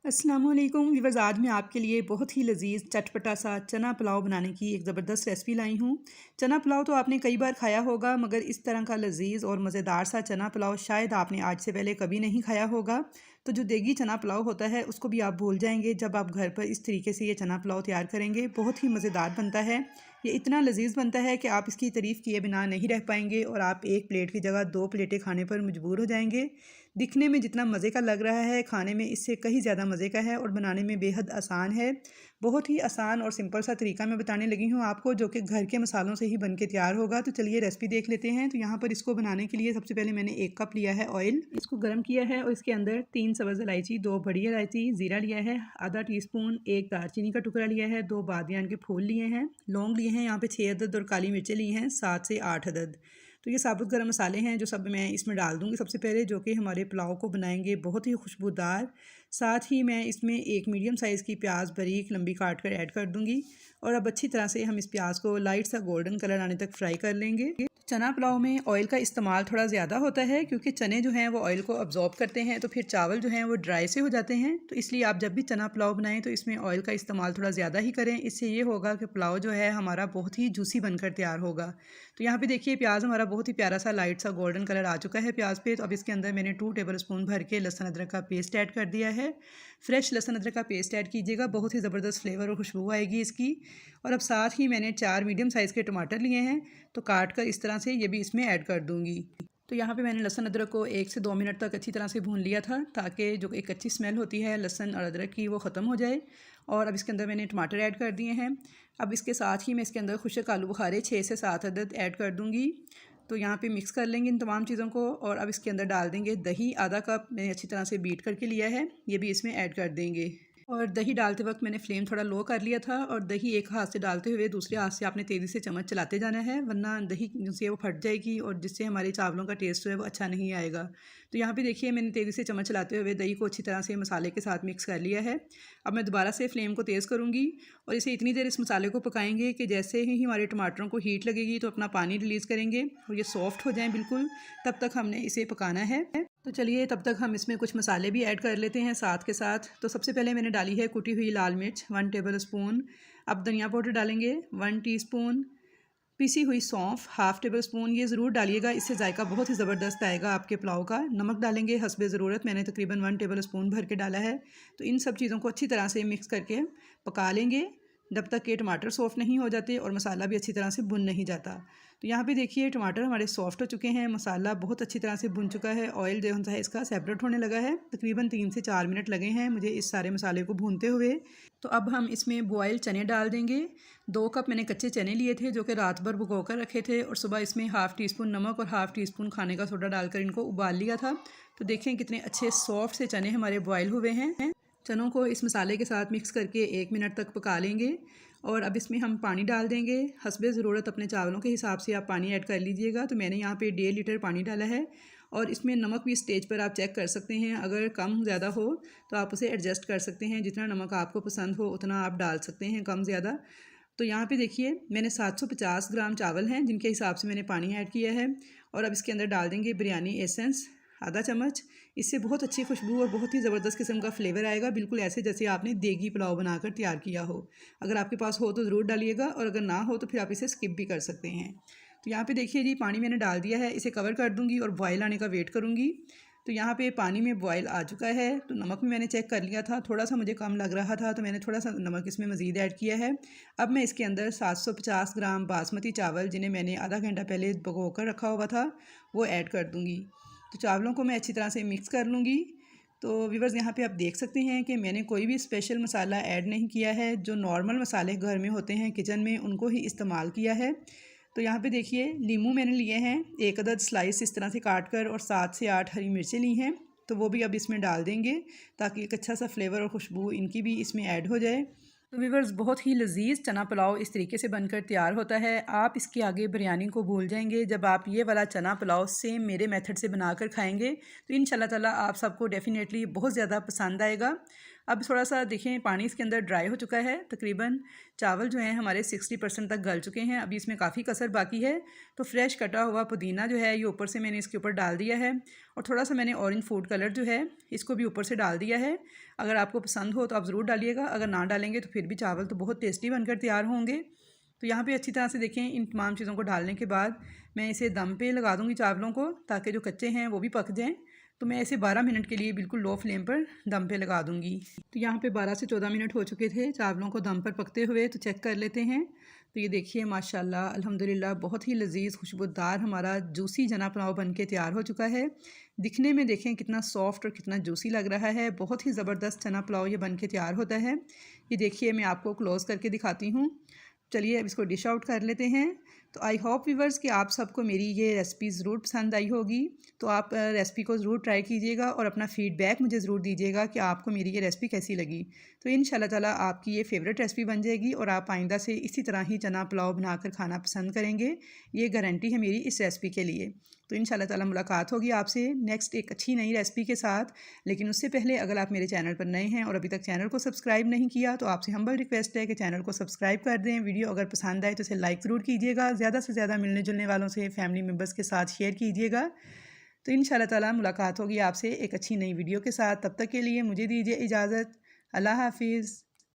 अस्सलामुअलैकुम व्यूअर्स, आज मैं आपके लिए बहुत ही लजीज चटपटा सा चना पुलाव बनाने की एक ज़बरदस्त रेसिपी लाई हूँ। चना पुलाव तो आपने कई बार खाया होगा, मगर इस तरह का लजीज और मज़ेदार सा चना पुलाव शायद आपने आज से पहले कभी नहीं खाया होगा। तो जो देगी चना पुलाव होता है उसको भी आप भूल जाएंगे जब आप घर पर इस तरीके से ये चना पुलाव तैयार करेंगे। बहुत ही मज़ेदार बनता है, ये इतना लजीज बनता है कि आप इसकी तारीफ़ किए बिना नहीं रह पाएंगे और आप एक प्लेट की जगह 2 प्लेटें खाने पर मजबूर हो जाएंगे। दिखने में जितना मज़े का लग रहा है, खाने में इससे कहीं ज़्यादा मज़े का है और बनाने में बेहद आसान है। बहुत ही आसान और सिंपल सा तरीका मैं बताने लगी हूँ आपको, जो कि घर के मसालों से ही बन के तैयार होगा। तो चलिए रेसिपी देख लेते हैं। तो यहाँ पर इसको बनाने के लिए सबसे पहले मैंने 1 कप लिया है ऑयल, इसको गर्म किया है और इसके अंदर 3 सब्ज़ इलायची, 2 बड़ी इलायची, ज़ीरा लिया है आधा टीस्पून, 1 दालचीनी का टुकड़ा लिया है, 2 बादियान के फूल लिए हैं, लौंग लिए हैं यहाँ पे 6 अदद और काली मिर्चें ली हैं 7 से 8 अदद। तो ये साबुत गरम मसाले हैं जो सब मैं इसमें डाल दूँगी सबसे पहले, जो कि हमारे पुलाव को बनाएंगे बहुत ही खुशबूदार। साथ ही मैं इसमें एक मीडियम साइज़ की प्याज बारीक लंबी काट कर ऐड कर दूँगी और अब अच्छी तरह से हम इस प्याज को लाइट सा गोल्डन कलर आने तक फ्राई कर लेंगे। चना पुलाव में ऑयल का इस्तेमाल थोड़ा ज़्यादा होता है क्योंकि चने जो हैं वो ऑयल को अब्जॉर्ब करते हैं, तो फिर चावल जो हैं वो ड्राई से हो जाते हैं। तो इसलिए आप जब भी चना पुलाव बनाएं तो इसमें ऑयल का इस्तेमाल थोड़ा ज़्यादा ही करें। इससे ये होगा कि पुलाव जो है हमारा बहुत ही जूसी बनकर तैयार होगा। तो यहाँ पे देखिए प्याज हमारा बहुत ही प्यारा सा लाइट सा गोल्डन कलर आ चुका है प्याज पे। तो अब इसके अंदर मैंने 2 टेबल स्पून भर के लहसुन अदरक का पेस्ट ऐड कर दिया है। फ्रेश लहसुन अदरक का पेस्ट ऐड कीजिएगा, बहुत ही ज़बरदस्त फ्लेवर और खुशबू आएगी इसकी। और अब साथ ही मैंने 4 मीडियम साइज़ के टमाटर लिए हैं, तो काट कर इस तरह से ये भी इसमें ऐड कर दूँगी। तो यहाँ पे मैंने लहसुन अदरक को 1 से 2 मिनट तक अच्छी तरह से भून लिया था, ताकि जो एक अच्छी स्मेल होती है लहसुन और अदरक की वो ख़त्म हो जाए। और अब इसके अंदर मैंने टमाटर ऐड कर दिए हैं। अब इसके साथ ही मैं इसके अंदर खुश्क आलू बुखारे 6 से 7 अदद ऐड कर दूँगी। तो यहाँ पे मिक्स कर लेंगे इन तमाम चीज़ों को और अब इसके अंदर डाल देंगे दही, आधा कप मैंने अच्छी तरह से बीट करके लिया है, ये भी इसमें ऐड कर देंगे। और दही डालते वक्त मैंने फ्लेम थोड़ा लो कर लिया था और दही एक हाथ से डालते हुए दूसरे हाथ से आपने तेज़ी से चम्मच चलाते जाना है, वरना दही से वो फट जाएगी और जिससे हमारे चावलों का टेस्ट जो है वो अच्छा नहीं आएगा। तो यहाँ पे देखिए मैंने तेज़ी से चम्मच चलाते हुए दही को अच्छी तरह से मसाले के साथ मिक्स कर लिया है। अब मैं दोबारा से फ्लेम को तेज़ करूँगी और इसे इतनी देर इस मसाले को पकाएंगे कि जैसे ही हमारे टमाटरों को हीट लगेगी तो अपना पानी रिलीज़ करेंगे और ये सॉफ्ट हो जाएँ बिल्कुल, तब तक हमने इसे पकाना है। तो चलिए तब तक हम इसमें कुछ मसाले भी ऐड कर लेते हैं साथ के साथ। तो सबसे पहले मैंने डाली है कुटी हुई लाल मिर्च 1 टेबल स्पून। अब धनिया पाउडर डालेंगे 1 टीस्पून, पिसी हुई सौंफ 1/2 टेबल स्पून, ये ज़रूर डालिएगा, इससे जायका बहुत ही ज़बरदस्त आएगा आपके पुलाव का। नमक डालेंगे हस्बे ज़रूरत, मैंने तकरीबन 1 टेबल स्पून भर के डाला है। तो इन सब चीज़ों को अच्छी तरह से मिक्स करके पका लेंगे जब तक कि टमाटर सॉफ्ट नहीं हो जाते और मसाला भी अच्छी तरह से भुन नहीं जाता। तो यहाँ पे देखिए टमाटर हमारे सॉफ्ट हो चुके हैं, मसाला बहुत अच्छी तरह से भुन चुका है, ऑयल जो है इसका सेपरेट होने लगा है। तकरीबन 3 से 4 मिनट लगे हैं मुझे इस सारे मसाले को भूनते हुए। तो अब हम इसमें बॉयल चने डाल देंगे। 2 कप मैंने कच्चे चने लिए थे जो कि रात भर भिगो कर रखे थे और सुबह इसमें 1/2 टीस्पून नमक और 1/2 टीस्पून खाने का सोडा डालकर इनको उबाल लिया था। तो देखें कितने अच्छे सॉफ्ट से चने हमारे बॉयल हुए हैं। चनों को इस मसाले के साथ मिक्स करके 1 मिनट तक पका लेंगे और अब इसमें हम पानी डाल देंगे हस्बे ज़रूरत, अपने चावलों के हिसाब से आप पानी ऐड कर लीजिएगा। तो मैंने यहाँ पे 1.5 लीटर पानी डाला है और इसमें नमक भी स्टेज पर आप चेक कर सकते हैं, अगर कम ज़्यादा हो तो आप उसे एडजस्ट कर सकते हैं, जितना नमक आपको पसंद हो उतना आप डाल सकते हैं, कम ज़्यादा। तो यहाँ पे देखिए मैंने 750 ग्राम चावल हैं जिनके हिसाब से मैंने पानी ऐड किया है और अब इसके अंदर डाल देंगे बिरयानी एसेंस आधा चम्मच। इससे बहुत अच्छी खुशबू और बहुत ही ज़बरदस्त किस्म का फ्लेवर आएगा, बिल्कुल ऐसे जैसे आपने देगी पुलाव बनाकर तैयार किया हो। अगर आपके पास हो तो ज़रूर डालिएगा और अगर ना हो तो फिर आप इसे स्किप भी कर सकते हैं। तो यहाँ पे देखिए जी पानी मैंने डाल दिया है, इसे कवर कर दूँगी और बॉयल आने का वेट करूँगी। तो यहाँ पे पानी में बॉयल आ चुका है। तो नमक भी मैंने चेक कर लिया था, थोड़ा सा मुझे कम लग रहा था तो मैंने थोड़ा सा नमक इसमें मज़ीद ऐड किया है। अब मैं इसके अंदर 750 ग्राम बासमती चावल, जिन्हें मैंने आधा घंटा पहले भिगो कर रखा हुआ था, वो ऐड कर दूँगी। तो चावलों को मैं अच्छी तरह से मिक्स कर लूँगी। तो व्यूअर्स यहाँ पे आप देख सकते हैं कि मैंने कोई भी स्पेशल मसाला ऐड नहीं किया है, जो नॉर्मल मसाले घर में होते हैं किचन में उनको ही इस्तेमाल किया है। तो यहाँ पे देखिए नींबू मैंने लिए हैं 1 अदद स्लाइस इस तरह से काट कर और 7 से 8 हरी मिर्चें ली हैं, तो वो भी अब इसमें डाल देंगे ताकि एक अच्छा सा फ्लेवर और खुशबू इनकी भी इसमें ऐड हो जाए। तो व्यूअर्स बहुत ही लजीज चना पुलाव इस तरीके से बनकर तैयार होता है। आप इसके आगे बिरयानी को भूल जाएंगे जब आप ये वाला चना पुलाव सेम मेरे मेथड से बनाकर खाएंगे। तो इंशाल्लाह ताला आप सबको डेफिनेटली बहुत ज़्यादा पसंद आएगा। अब थोड़ा सा देखें पानी इसके अंदर ड्राई हो चुका है, तकरीबन चावल जो हैं हमारे 60% तक गल चुके हैं। अभी इसमें काफ़ी कसर बाकी है, तो फ्रेश कटा हुआ पुदीना जो है ये ऊपर से मैंने इसके ऊपर डाल दिया है, और थोड़ा सा मैंने ऑरेंज फूड कलर जो है इसको भी ऊपर से डाल दिया है। अगर आपको पसंद हो तो आप ज़रूर डालिएगा, अगर ना डालेंगे तो फिर भी चावल तो बहुत टेस्टी बनकर तैयार होंगे। तो यहाँ पे अच्छी तरह से देखें, इन तमाम चीज़ों को डालने के बाद मैं इसे दम पे लगा दूँगी चावलों को, ताकि जो कच्चे हैं वो भी पक जाएँ। तो मैं इसे 12 मिनट के लिए बिल्कुल लो फ्लेम पर दम पे लगा दूँगी। तो यहाँ पे 12 से 14 मिनट हो चुके थे चावलों को दम पर पकते हुए, तो चेक कर लेते हैं। तो ये देखिए माशाल्लाह अल्हम्दुलिल्लाह बहुत ही लजीज़ खुशबूदार हमारा जूसी चना पुलाव बन के तैयार हो चुका है। दिखने में देखें कितना सॉफ्ट और कितना जूसी लग रहा है, बहुत ही ज़बरदस्त चना पुलाव ये बन के तैयार होता है। ये देखिए मैं आपको क्लोज़ करके दिखाती हूँ। चलिए अब इसको डिश आउट कर लेते हैं। तो आई होप व्यूवर्स कि आप सबको मेरी ये रेसिपी ज़रूर पसंद आई होगी। तो आप रेसिपी को ज़रूर ट्राई कीजिएगा और अपना फ़ीडबैक मुझे ज़रूर दीजिएगा कि आपको मेरी ये रेसिपी कैसी लगी। तो इंशाल्लाह ताला आपकी ये फ़ेवरेट रेसिपी बन जाएगी और आप आइंदा से इसी तरह ही चना पुलाव बनाकर खाना पसंद करेंगे। ये गारंटी है मेरी इस रेसिपी के लिए। तो इंशाल्लाह ताला मुलाकात होगी आपसे नेक्स्ट एक अच्छी नई रेसिपी के साथ। लेकिन उससे पहले अगर आप मेरे चैनल पर नए हैं और अभी तक चैनल को सब्सक्राइब नहीं किया तो आपसे हम्बल रिक्वेस्ट है कि चैनल को सब्सक्राइब कर दें। वीडियो अगर पसंद आए तो इसे लाइक ज़रूर कीजिएगा, ज़्यादा से ज़्यादा मिलने जुलने वालों से फैमिली मेम्बर्स के साथ शेयर कीजिएगा। तो इंशाल्लाह ताला मुलाकात होगी आपसे एक अच्छी नई वीडियो के साथ। तब तक के लिए मुझे दीजिए इजाज़त। अल्लाह हाफिज़।